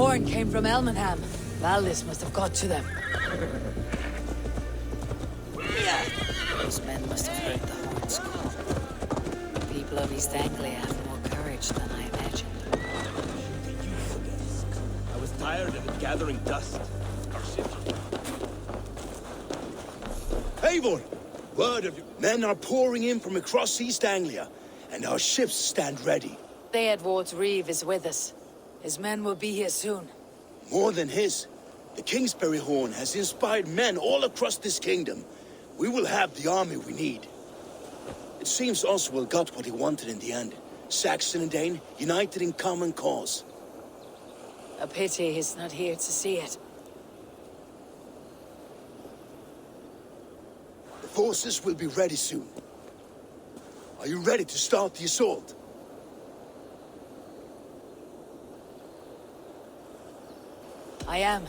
horn came from Elmenham. Valdis must have got to them. Those men must have heard the horns call. The people of East Anglia have more courage than I imagined. I was tired of it gathering dust. Eivor! Word of you. Men are pouring in from across East Anglia, and our ships stand ready. Theodward's Reeve is with us. His men will be here soon. More than his. The Kingsbury Horn has inspired men all across this kingdom. We will have the army we need. It seems Oswald got what he wanted in the end. Saxon and Dane, united in common cause. A pity he's not here to see it. The forces will be ready soon. Are you ready to start the assault? I am.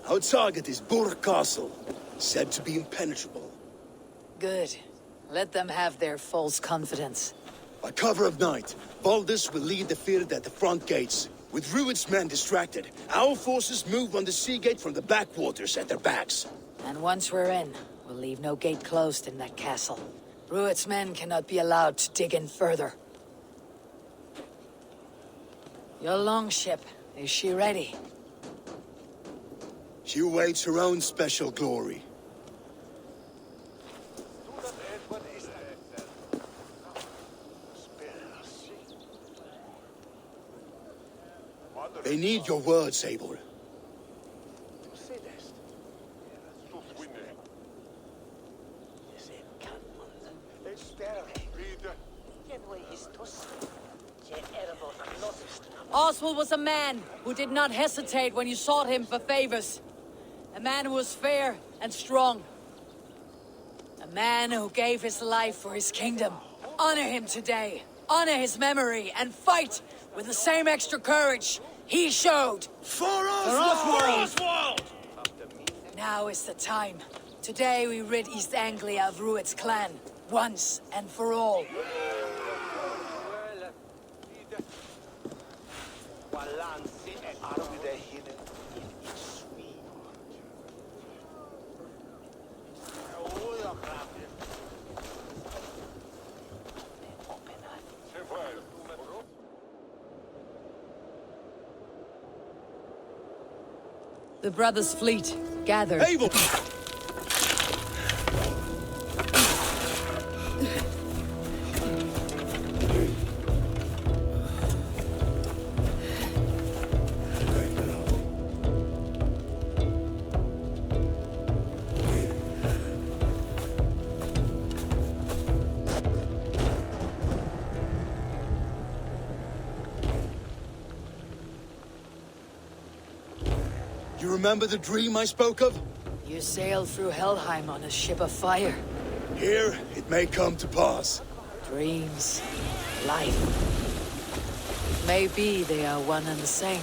Our target is Burg Castle, said to be impenetrable. Good. Let them have their false confidence. By cover of night, Valdis will lead the field at the front gates. With Rued's men distracted, our forces move on the sea gate from the backwaters at their backs. And once we're in, we'll leave no gate closed in that castle. Rued's men cannot be allowed to dig in further. Your longship, is she ready? She awaits her own special glory. They need your words, Eivor. Oswald was a man who did not hesitate when you sought him for favors. A man who was fair and strong. A man who gave his life for his kingdom. Honor him today. Honor his memory and fight with the same extra courage he showed. For Oswald! Oswald! Now is the time. Today we rid East Anglia of Rued's clan. Once and for all. The brothers' fleet gathered. Eivor! You remember the dream I spoke of? You sailed through Helheim on a ship of fire. Here, it may come to pass. Dreams, life. It may be they are one and the same.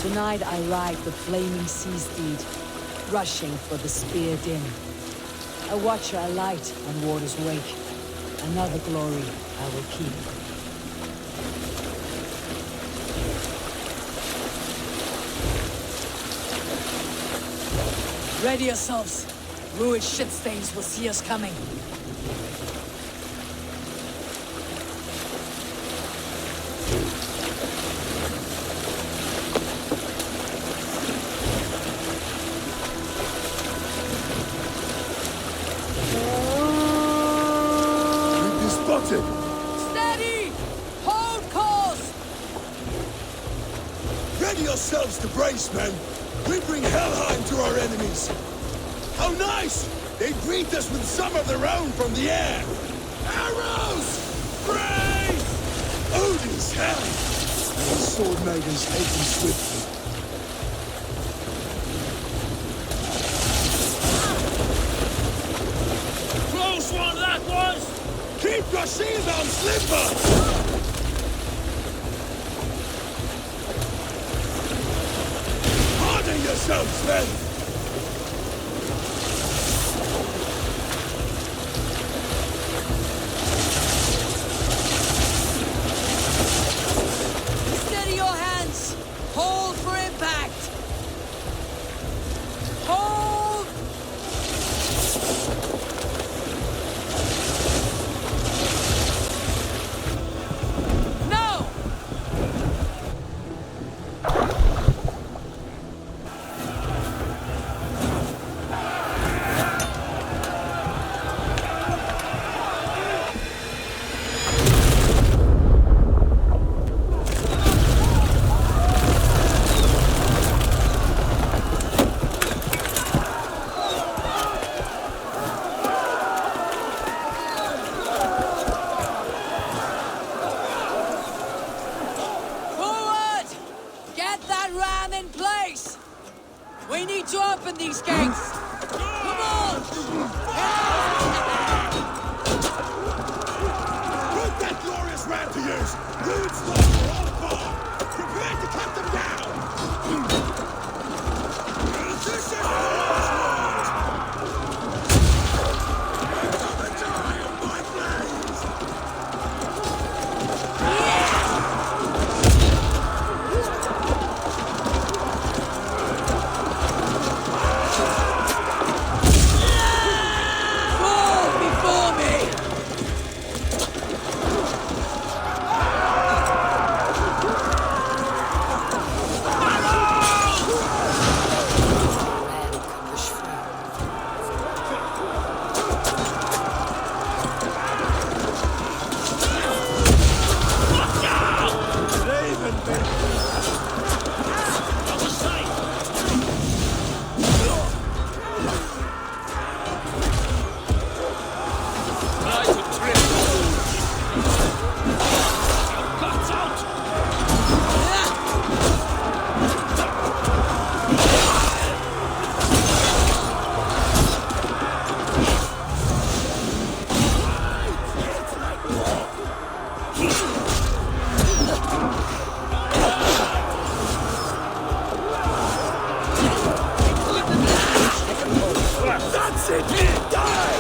Tonight I ride the flaming sea steed, rushing for the spear din. A watcher alight on water's wake. Another glory I will keep. Ready yourselves. Rued shitstains will see us coming. Steady! Hold course! Ready yourselves to brace, men! We bring Helheim to our enemies! How nice! They greet us with some of their own from the air! Arrows! Praise! Odin's hell! And the sword maidens hasten swiftly. Close one that was! Keep Your shield on slipper! Harden yourselves, men! Steady your hands! Hold for impact! Hold! No! Forward! Get that ram in place! We need to open these gates! Come on! Put that glorious ram to use! Rude stuff for all far! Prepare to cut them down! This is the last word! The die of my blaze! Fall before me! Man can push through. Try to trip. Guts out! That's it! Die!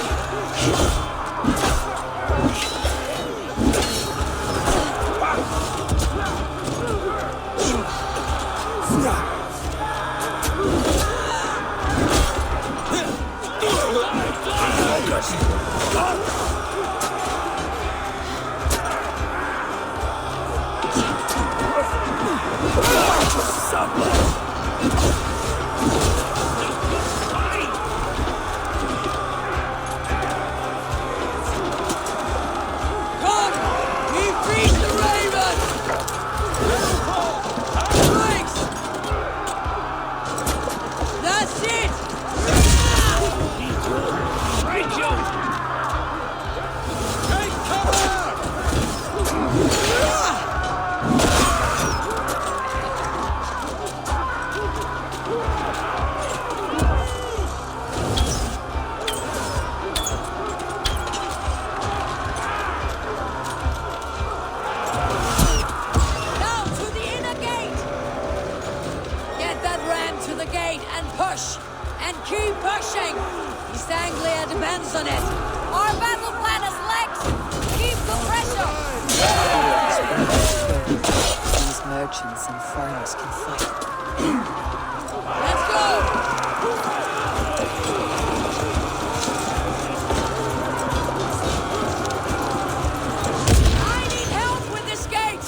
Come! We feed the raven! Thanks! That's it! Break you! Take cover! Now to the inner gate! Get that ram to the gate and push! And keep pushing! East Anglia depends on it! Our battle plan is legs! Keep the pressure! These merchants and farmers can fight. Let's go! I need help with this gate!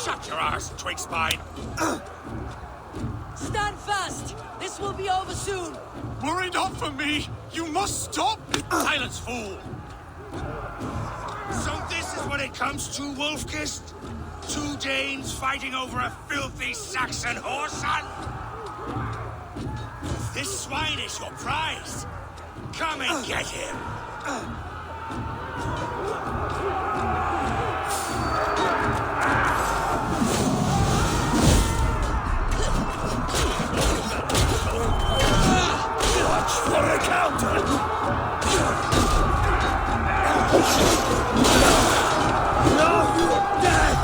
Shut your arse, twig spine! Stand fast! This will be over soon! Worry not for me! You must stop! Silence, fool! So this is what it comes to, Wolfkist? 2 Danes fighting over a filthy Saxon whoreson? This swine is your prize! Come and get him! Watch for a counter! Now you're dead!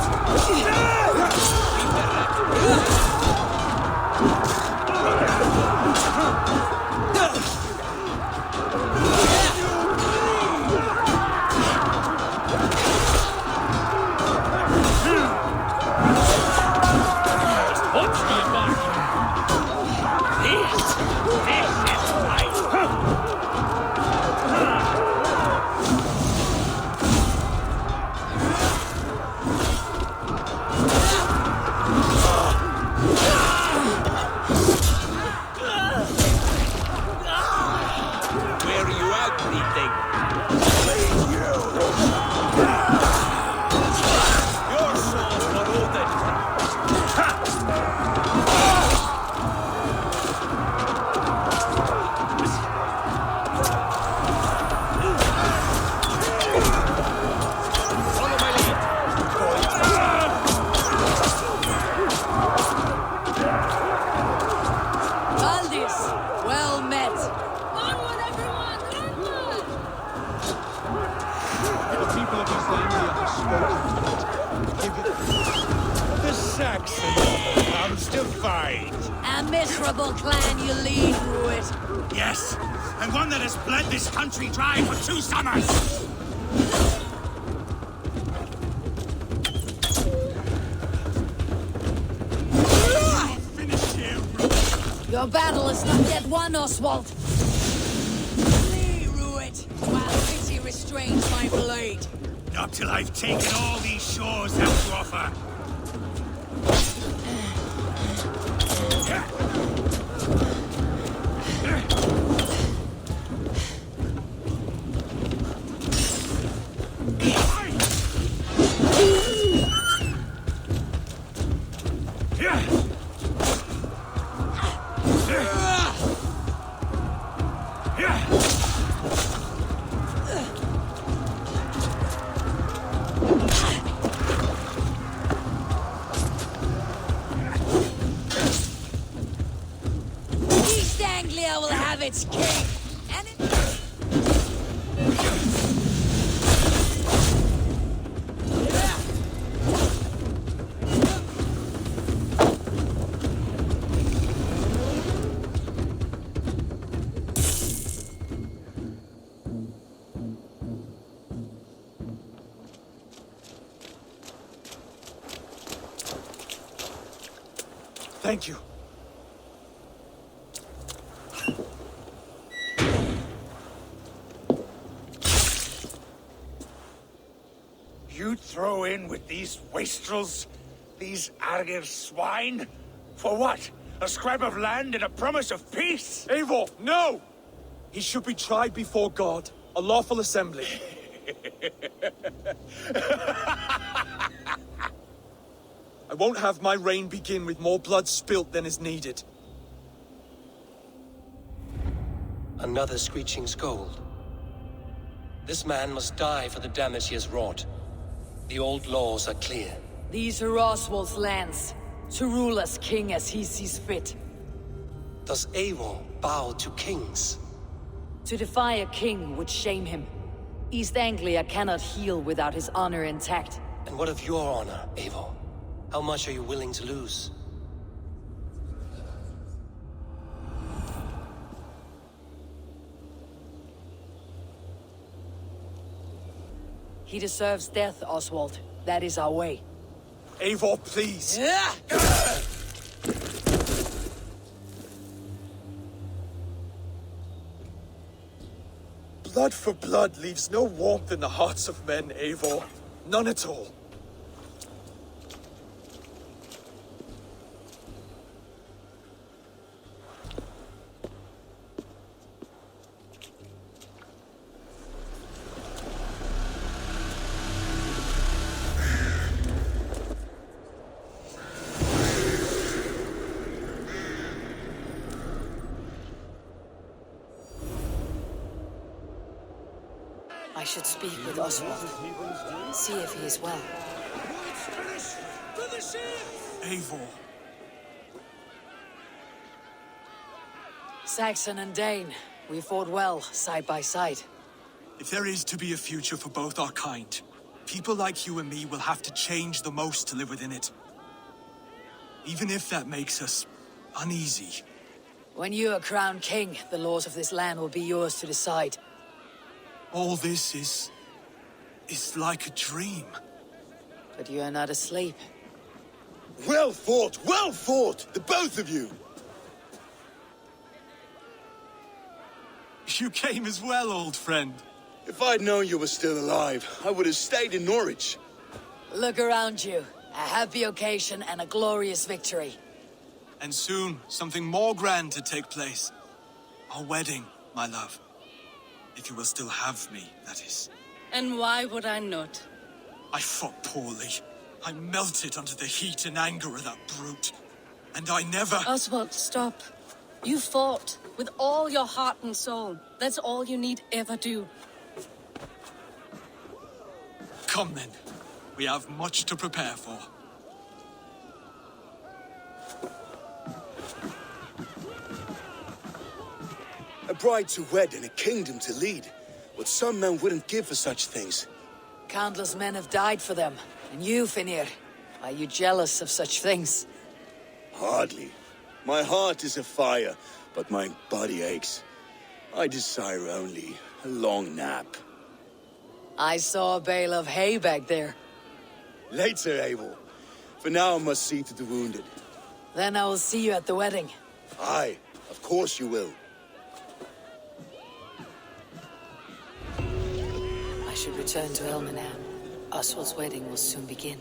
Watch me, Mark! This is life! Where are you at, meeting? Your soul's not Odin! Follow my lead! Valdis, well met! Onward, everyone! Onward! The people of East Anglia have spoken. Give it. The Saxons comes to fight! A miserable clan you lead, Ruit. Yes, and one that has bled this country dry for 2 summers! Finish him! Your battle is not yet won, Oswald. Flee, Ruit, while pity restrains my blade. Not till I've taken all these shores have to offer. East Anglia will have its king. And it... Thank you. You throw in with these wastrels? These Argir swine? For what? A scrap of land and a promise of peace? Eivor, no! He should be tried before God, a lawful assembly. I won't have my reign begin with more blood spilt than is needed. Another screeching scold. This man must die for the damage he has wrought. The old laws are clear. These are Oswald's lands, to rule as king as he sees fit. Does Eivor bow to kings? To defy a king would shame him. East Anglia cannot heal without his honor intact. And what of your honor, Eivor? How much are you willing to lose? He deserves death, Oswald. That is our way. Eivor, please. Blood for blood leaves no warmth in the hearts of men, Eivor. None at all. should speak with Oswald. See if he is well. Eivor. Saxon and Dane, we fought well, side by side. If there is to be a future for both our kind, people like you and me will have to change the most to live within it. Even if that makes us uneasy. When you are crowned king, the laws of this land will be yours to decide. All this is like a dream. But you are not asleep. Well fought, the both of you! You came as well, old friend. If I'd known you were still alive, I would have stayed in Norwich. Look around you. A happy occasion and a glorious victory. And soon, something more grand to take place. Our wedding, my love. If you will still have me, that is. And why would I not? I fought poorly. I melted under the heat and anger of that brute. And I never... Oswald, stop. You fought with all your heart and soul. That's all you need ever do. Come then. We have much to prepare for. A bride to wed and a kingdom to lead. What some men wouldn't give for such things. Countless men have died for them. And you, Finir, are you jealous of such things? Hardly. My heart is afire, but my body aches. I desire only a long nap. I saw a bale of hay back there. Later, Eivor. For now I must see to the wounded. Then I will see you at the wedding. Aye, of course you will. I should return to Elmenham. Oswald's wedding will soon begin.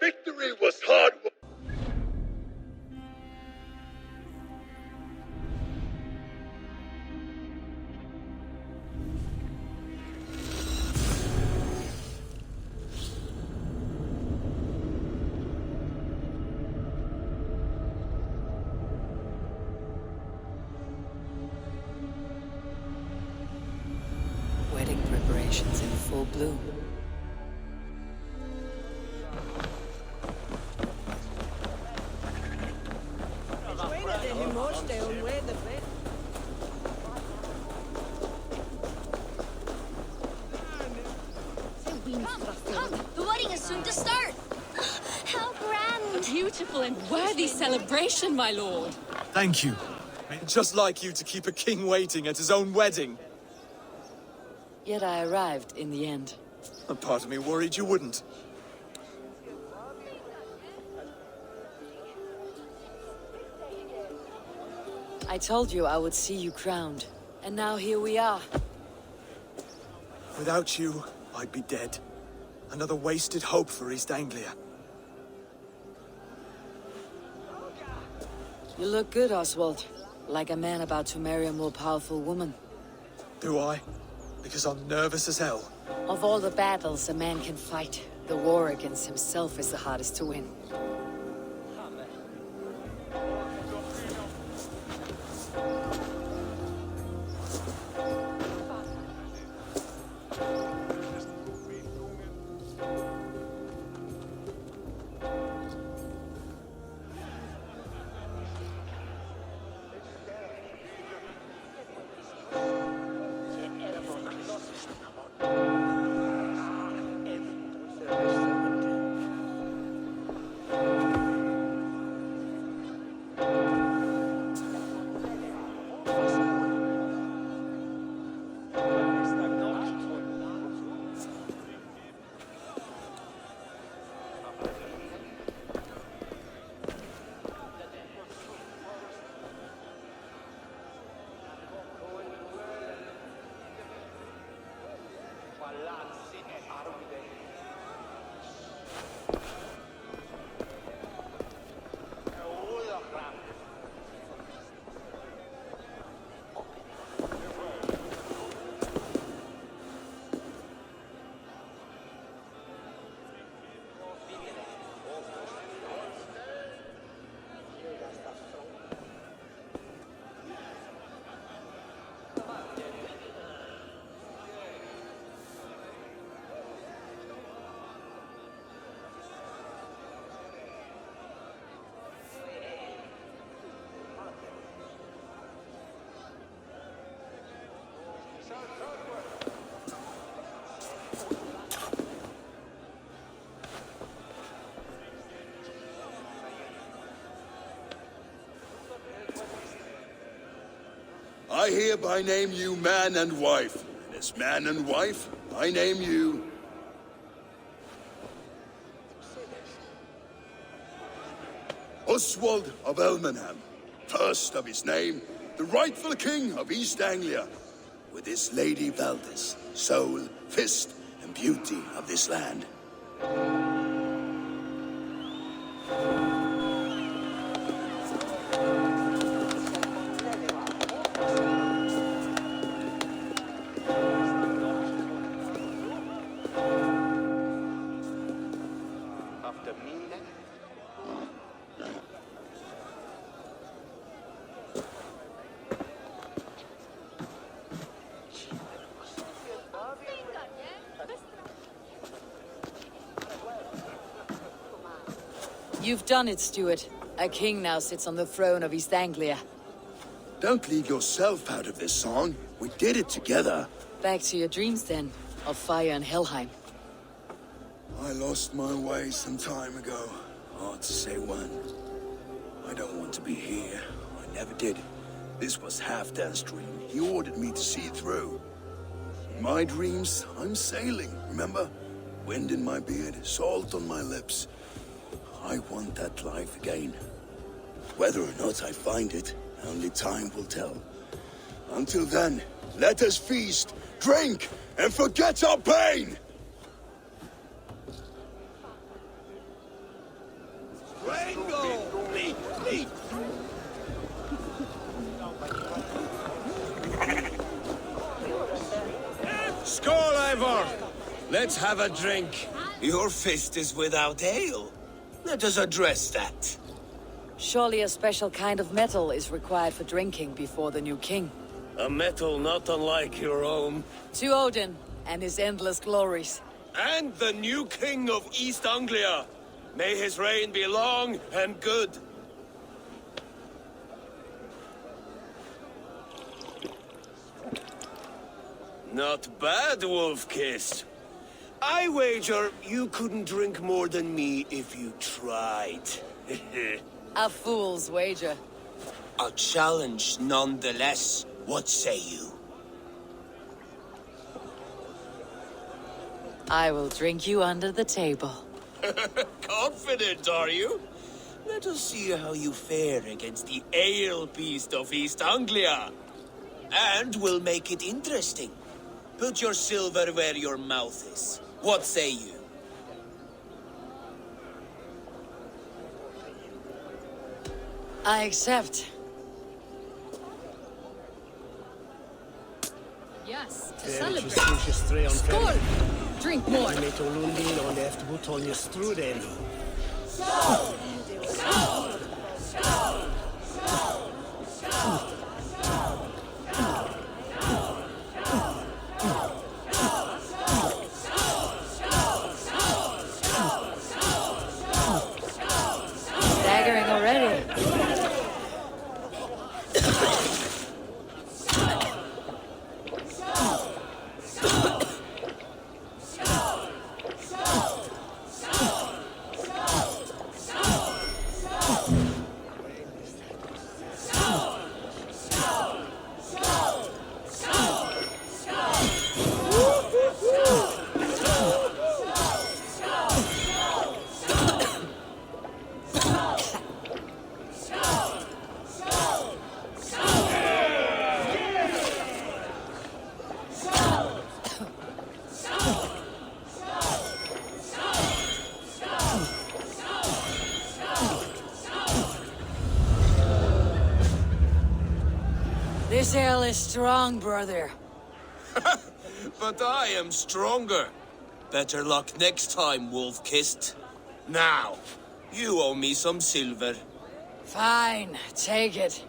Victory was hard work. Wedding preparations in full bloom. Come, the wedding is soon to start. How grand! Beautiful and worthy celebration, my lord. Thank you. Just like you to keep a king waiting at his own wedding. Yet I arrived in the end. A part of me worried you wouldn't. I told you I would see you crowned. And now here we are. Without you, I'd be dead. Another wasted hope for East Anglia. You look good, Oswald. Like a man about to marry a more powerful woman. Do I? Because I'm nervous as hell. Of all the battles a man can fight, the war against himself is the hardest to win. I hereby name you man and wife. And as man and wife, I name you... Oswald of Elmenham, first of his name, the rightful king of East Anglia, with his lady Valdis, soul, fist, and beauty of this land. You've done it, Stuart. A king now sits on the throne of East Anglia. Don't leave yourself out of this song. We did it together. Back to your dreams, then, of fire and Helheim. I lost my way some time ago. Hard to say when. I don't want to be here. I never did. This was Halfdan's dream. He ordered me to see it through. In my dreams, I'm sailing, remember? Wind in my beard, salt on my lips. I want that life again. Whether or not I find it, only time will tell. Until then, let us feast, drink, and forget our pain! Rango! Leap, leap! Skål, Eivor! Let's have a drink. Your fist is without ale. Let us address that. Surely a special kind of metal is required for drinking before the new king. A metal not unlike your own. To Odin and his endless glories. And the new king of East Anglia. May his reign be long and good. Not bad, Wolf-Kiss. I wager you couldn't drink more than me if you tried. A fool's wager. A challenge nonetheless. What say you? I will drink you under the table. Confident, are you? Let us see how you fare against the ale beast of East Anglia. And we'll make it interesting. Put your silver where your mouth is. What say you? I accept. Yes, to celebrate. Skål! Drink more. Staggering already. still is strong, brother. But I am stronger. Better luck next time, Wolf-Kissed. Now, you owe me some silver. Fine, take it.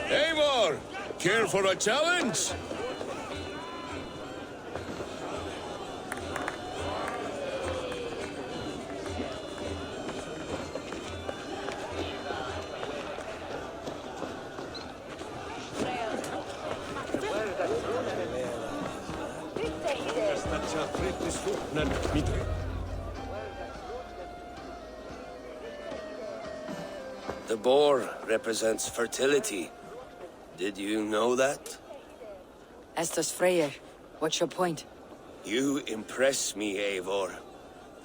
Eivor, care for a challenge? The boar represents fertility. Did you know that? As does Freyr. What's your point? You impress me, Eivor.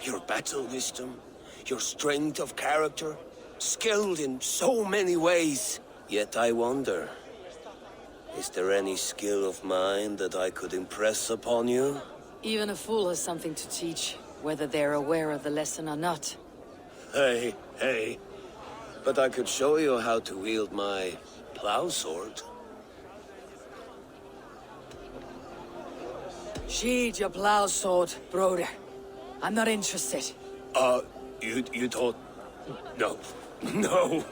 Your battle wisdom, your strength of character, skilled in so many ways. Yet I wonder, is there any skill of mine that I could impress upon you? Even a fool has something to teach, whether they're aware of the lesson or not. Hey. But I could show you how to wield my plow sword. Sheathe your plow sword, brother. I'm not interested. You thought... No. No.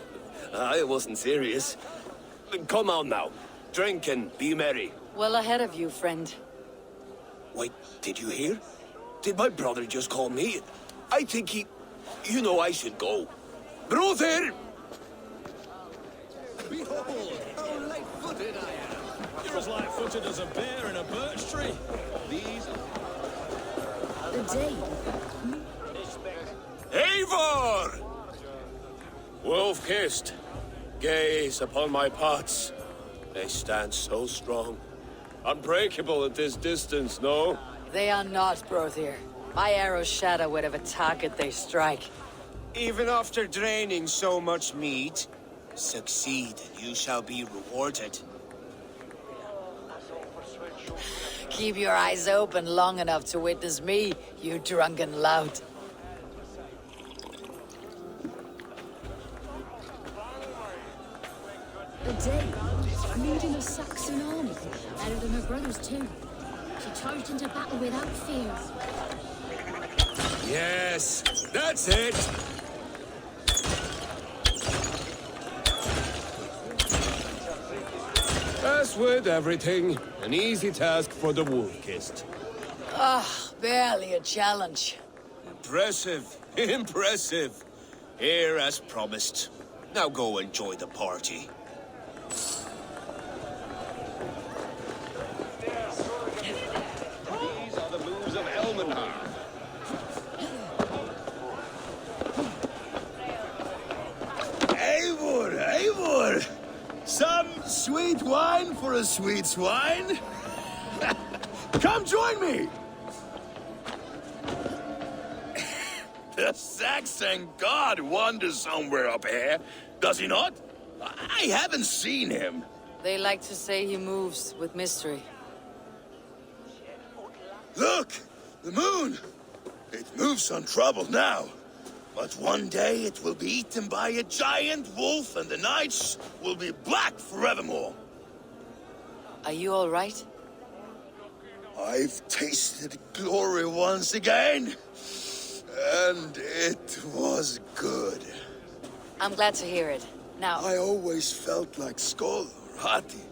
I wasn't serious. Come on now. Drink and be merry. Well ahead of you, friend. Wait, did you hear? Did my brother just call me? I think he... You know I should go. Brother! Behold, how light-footed I am. You're as light-footed as a bear in a birch tree. These... The day. Eivor! Wolf-Kissed, gaze upon my pots. They stand so strong. Unbreakable at this distance, no? They are not, brother. My arrows shatter whatever target they strike. Even after draining so much meat, succeed and you shall be rewarded. Keep your eyes open long enough to witness me, you drunken lout. The day. Leading a Saxon army. Better than her brothers too. She charged into battle without fear. Yes, that's it. As with everything, an easy task for the Wolf-Kissed. Barely a challenge. Impressive, impressive. Here as promised. Now go enjoy the party. These are the moves of Elmenhar. Eivor! Some sweet wine for a sweet swine? Come join me! The Saxon god wanders somewhere up here, does he not? I haven't seen him. They like to say he moves with mystery. Look! The moon! It moves untroubled now. But one day it will be eaten by a giant wolf and the nights will be black forevermore. Are you all right? I've tasted glory once again. And it was good. I'm glad to hear it. Now, I always felt like Skoll or Hati.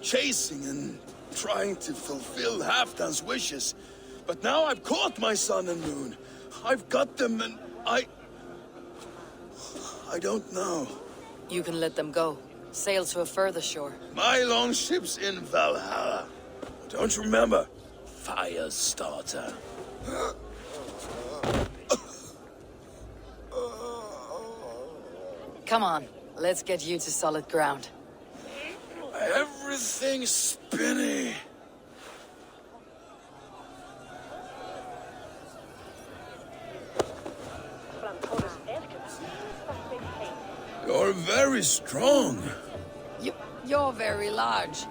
Chasing and trying to fulfill Halfdan's wishes. But now I've caught my sun and moon. I've got them and I don't know. you can let them go. Sail to a further shore. My longship's in Valhalla. Don't you remember? Firestarter. Come on, let's get you to solid ground. Everything's spinny. You're very strong. You're very large.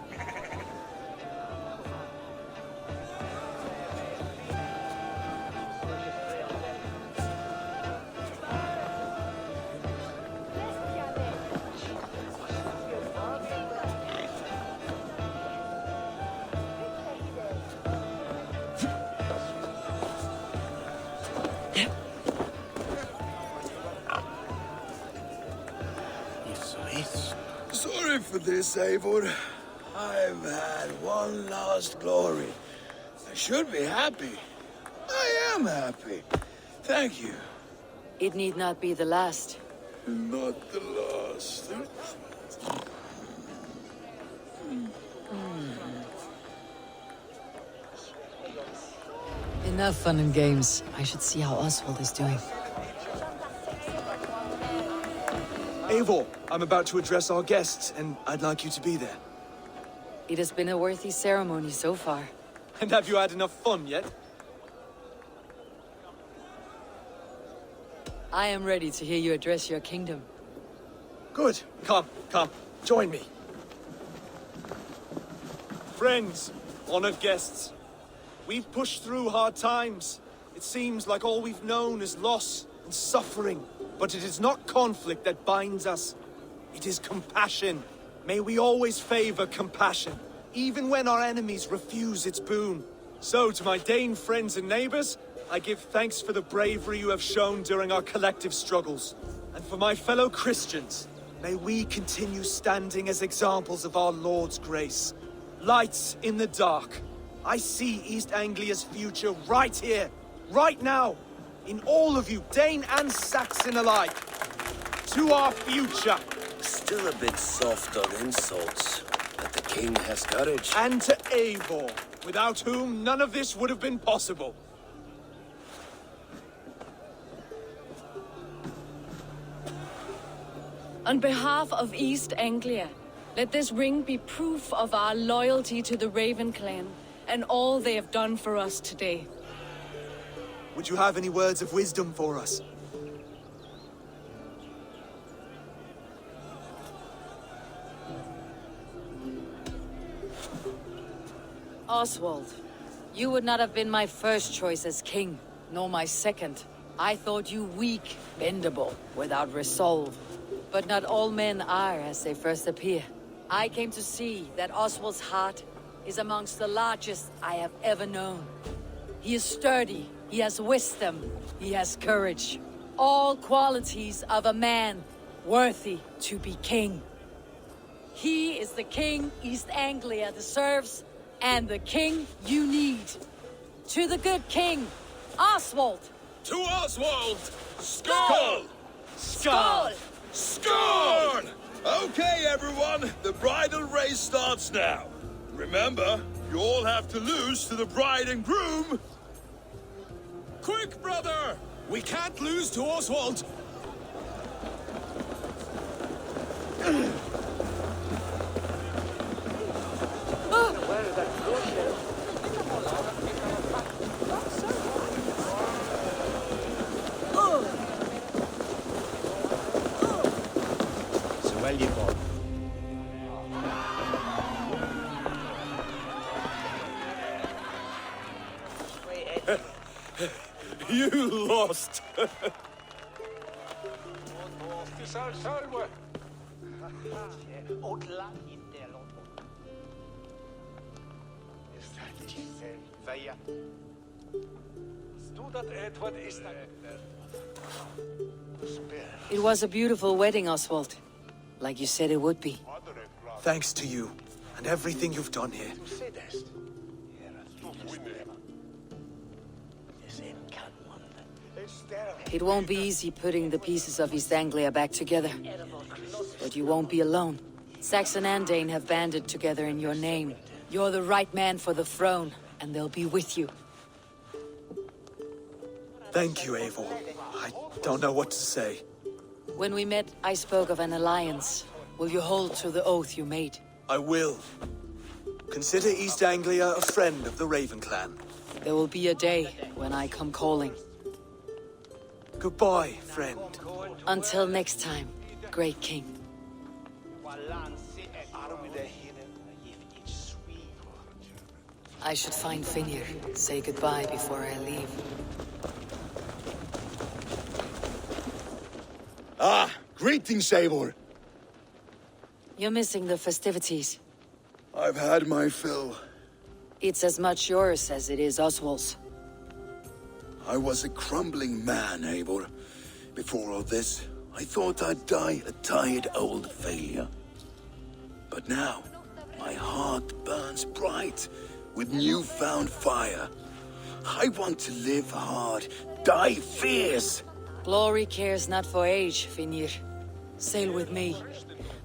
Sorry for this, Eivor. I've had one last glory. I should be happy. I am happy. Thank you. It need not be the last. Not the last. Enough fun and games. I should see how Oswald is doing. Eivor, I'm about to address our guests, and I'd like you to be there. It has been a worthy ceremony so far. And have you had enough fun yet? I am ready to hear you address your kingdom. Good. Come, join me. Friends, honored guests, we've pushed through hard times. It seems like all we've known is loss and suffering. But it is not conflict that binds us. It is compassion. May we always favor compassion, even when our enemies refuse its boon. So, to my Dane friends and neighbors, I give thanks for the bravery you have shown during our collective struggles. And for my fellow Christians, may we continue standing as examples of our Lord's grace. Lights in the dark. I see East Anglia's future right here, right now. In all of you, Dane and Saxon alike. To our future. Still a bit soft on insults, but the king has courage. And to Eivor, without whom none of this would have been possible. On behalf of East Anglia, let this ring be proof of our loyalty to the Raven clan and all they have done for us today. Would you have any words of wisdom for us? Oswald, you would not have been my first choice as king, nor my second. I thought you weak, bendable, without resolve. But not all men are as they first appear. I came to see that Oswald's heart is amongst the largest I have ever known. He is sturdy, he has wisdom, he has courage. All qualities of a man worthy to be king. He is the king East Anglia deserves, and the king you need. To the good king, Oswald! To Oswald! Skull! Skull! Skull! Okay, everyone, the bridal race starts now. Remember, you all have to lose to the bride and groom. Quick, brother! We can't lose to Oswald! You lost! It was a beautiful wedding, Oswald. Like you said it would be. Thanks to you, and everything you've done here. It won't be easy putting the pieces of East Anglia back together. But you won't be alone. Saxon and Dane have banded together in your name. You're the right man for the throne, and they'll be with you. Thank you, Eivor. I don't know what to say. When we met, I spoke of an alliance. Will you hold to the oath you made? I will. Consider East Anglia a friend of the Raven clan. There will be a day when I come calling. Goodbye, friend. Until next time, great king. I should find Finir, say goodbye before I leave. Ah, greetings, Eivor. You're missing the festivities. I've had my fill. It's as much yours as it is Oswald's. I was a crumbling man, Eivor. Before all this, I thought I'd die a tired old failure. But now, my heart burns bright with newfound fire. I want to live hard, die fierce. Glory cares not for age, Vinir. Sail with me.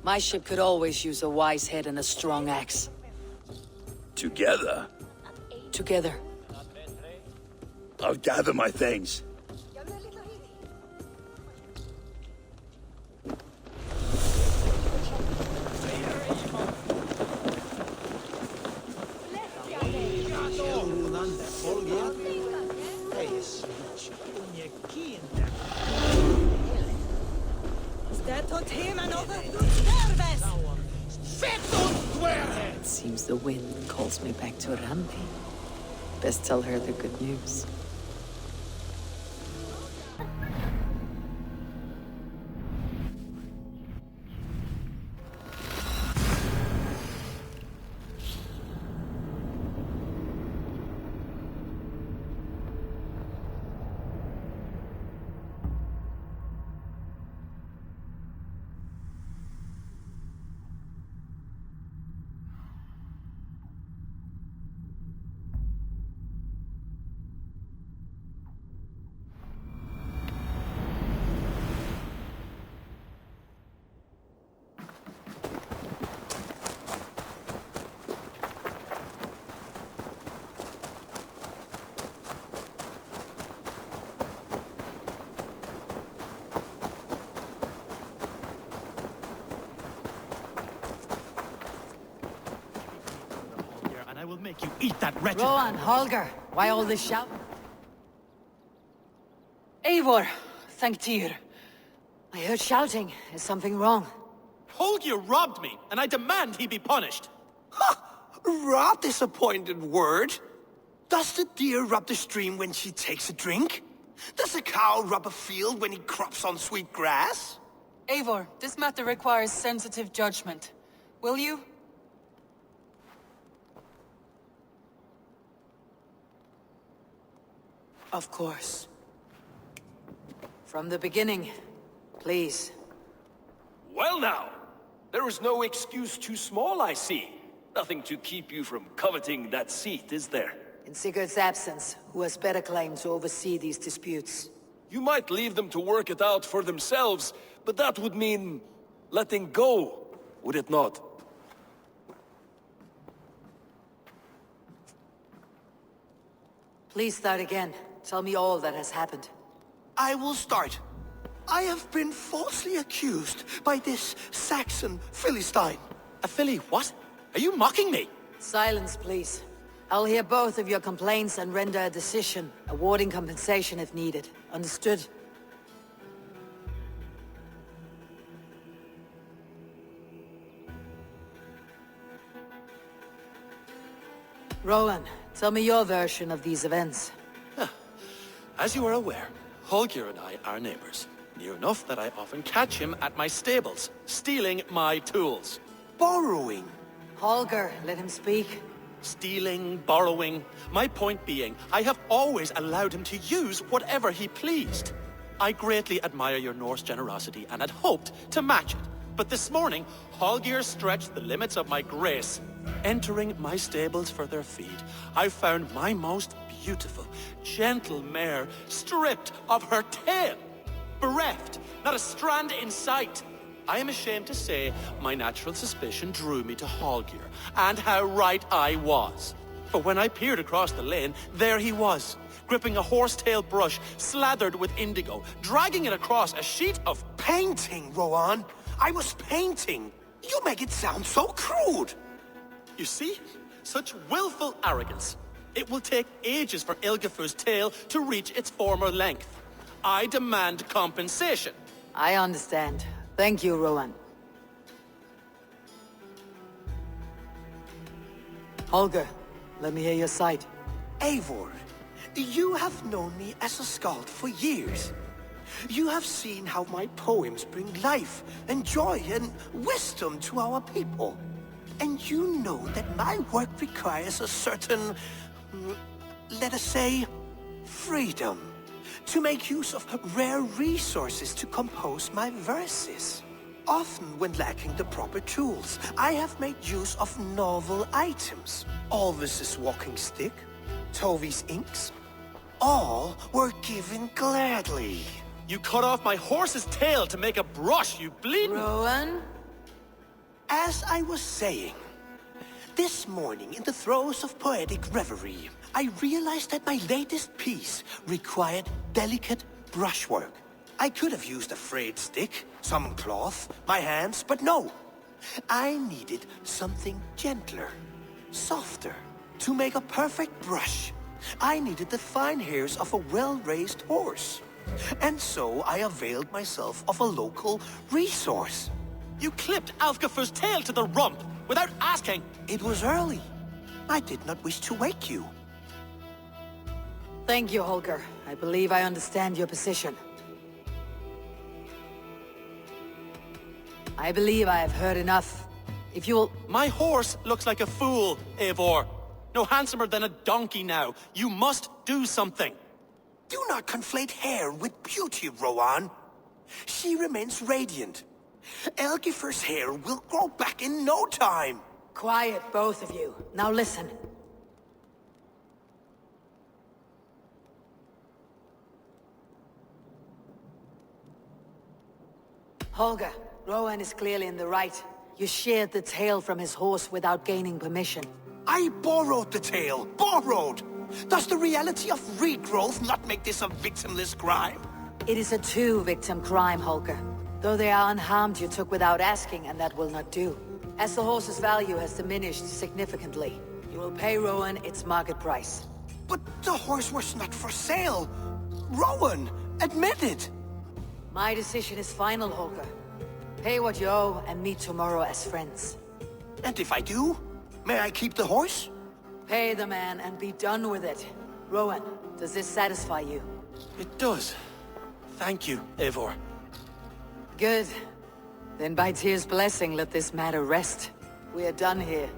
My ship could always use a wise head and a strong axe. Together? Together. I'll gather my things. It seems the wind calls me back to Rambi. Best tell her the good news. I will make you eat that wretched... Rowan, Holger, why all this shout? Eivor, thank Tyr. I heard shouting. Is something wrong? Holger robbed me, and I demand he be punished. Ha! Rot disappointed word. Does the deer rub the stream when she takes a drink? Does a cow rub a field when he crops on sweet grass? Eivor, this matter requires sensitive judgment. Will you? Of course. From the beginning, please. Well now, there is no excuse too small, I see. Nothing to keep you from coveting that seat, is there? In Sigurd's absence, who has better claim to oversee these disputes? You might leave them to work it out for themselves, but that would mean letting go, would it not? Please start again. Tell me all that has happened. I will start. I have been falsely accused by this Saxon Philistine. A Philly what? Are you mocking me? Silence, please. I'll hear both of your complaints and render a decision, awarding compensation if needed. Understood? Rowan, tell me your version of these events. As you are aware, Holger and I are neighbors. Near enough that I often catch him at my stables, stealing my tools. Borrowing. Holger, let him speak. Stealing, borrowing. My point being, I have always allowed him to use whatever he pleased. I greatly admire your Norse generosity and had hoped to match it. But this morning, Holger stretched the limits of my grace. Entering my stables for their feed, I found my most beautiful, gentle mare stripped of her tail. Bereft, not a strand in sight. I am ashamed to say my natural suspicion drew me to Holger, and how right I was. For when I peered across the lane, there he was, gripping a horsetail brush slathered with indigo, dragging it across a sheet of... Painting, Rowan. I was painting. You make it sound so crude. You see? Such willful arrogance. It will take ages for Ilgafur's tail to reach its former length. I demand compensation. I understand. Thank you, Rowan. Holger, let me hear your side. Eivor, you have known me as a skald for years. You have seen how my poems bring life and joy and wisdom to our people. And you know that my work requires a certain, let us say, freedom. to make use of rare resources to compose my verses. Often when lacking the proper tools, I have made use of novel items. Alvis's walking stick, Tovi's inks, all were given gladly. You cut off my horse's tail to make a brush, you bleeding... Rowan? As I was saying, this morning in the throes of poetic reverie, I realized that my latest piece required delicate brushwork. I could have used a frayed stick, some cloth, my hands, but no. I needed something gentler, softer. To make a perfect brush, I needed the fine hairs of a well-raised horse. And so I availed myself of a local resource. You clipped Alfgafur's tail to the rump, without asking! It was early. I did not wish to wake you. Thank you, Holger. I believe I understand your position. I believe I have heard enough. If you'll... My horse looks like a fool, Eivor. No handsomer than a donkey now. You must do something. Do not conflate hair with beauty, Rowan. She remains radiant. Elgifur's hair will grow back in no time. Quiet, both of you. Now listen. Holger, Rowan is clearly in the right. You sheared the tail from his horse without gaining permission. I borrowed the tail. Borrowed! Does the reality of regrowth not make this a victimless crime? It is a two-victim crime, Holger. Though they are unharmed, you took without asking, and that will not do. As the horse's value has diminished significantly, you will pay Rowan its market price. But the horse was not for sale. Rowan, admit it. My decision is final, Holger. Pay what you owe and meet tomorrow as friends. And if I do, may I keep the horse? Pay the man and be done with it. Rowan, does this satisfy you? It does. Thank you, Eivor. Good. Then by Tyr's blessing, let this matter rest. We are done here.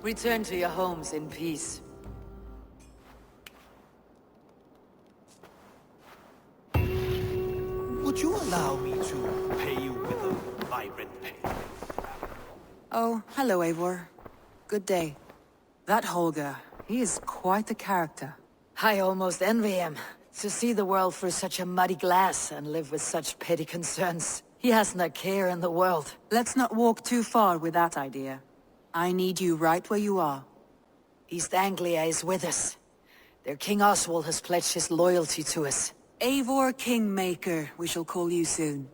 Return to your homes in peace. Would you allow me to pay you with a vibrant pay? Oh, hello, Eivor. Good day. That Holger, he is quite the character. I almost envy him. To see the world through such a muddy glass and live with such petty concerns. He hasn't a care in the world. Let's not walk too far with that idea. I need you right where you are. East Anglia is with us. Their King Oswald has pledged his loyalty to us. Eivor Kingmaker, we shall call you soon.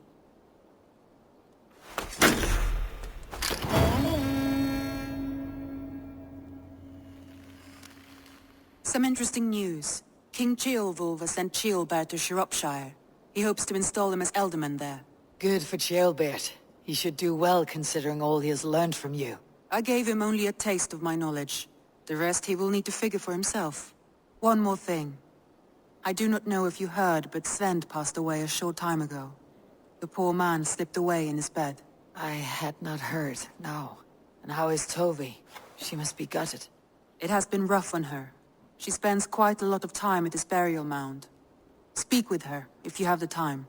Some interesting news. King Ceolwulf has sent Ceolbert to Shropshire. He hopes to install him as Elderman there. Good for Ceolbert. He should do well considering all he has learned from you. I gave him only a taste of my knowledge. The rest he will need to figure for himself. One more thing. I do not know if you heard, but Sven passed away a short time ago. The poor man slipped away in his bed. I had not heard, no. And how is Tovi? She must be gutted. It has been rough on her. She spends quite a lot of time at his burial mound. Speak with her, if you have the time.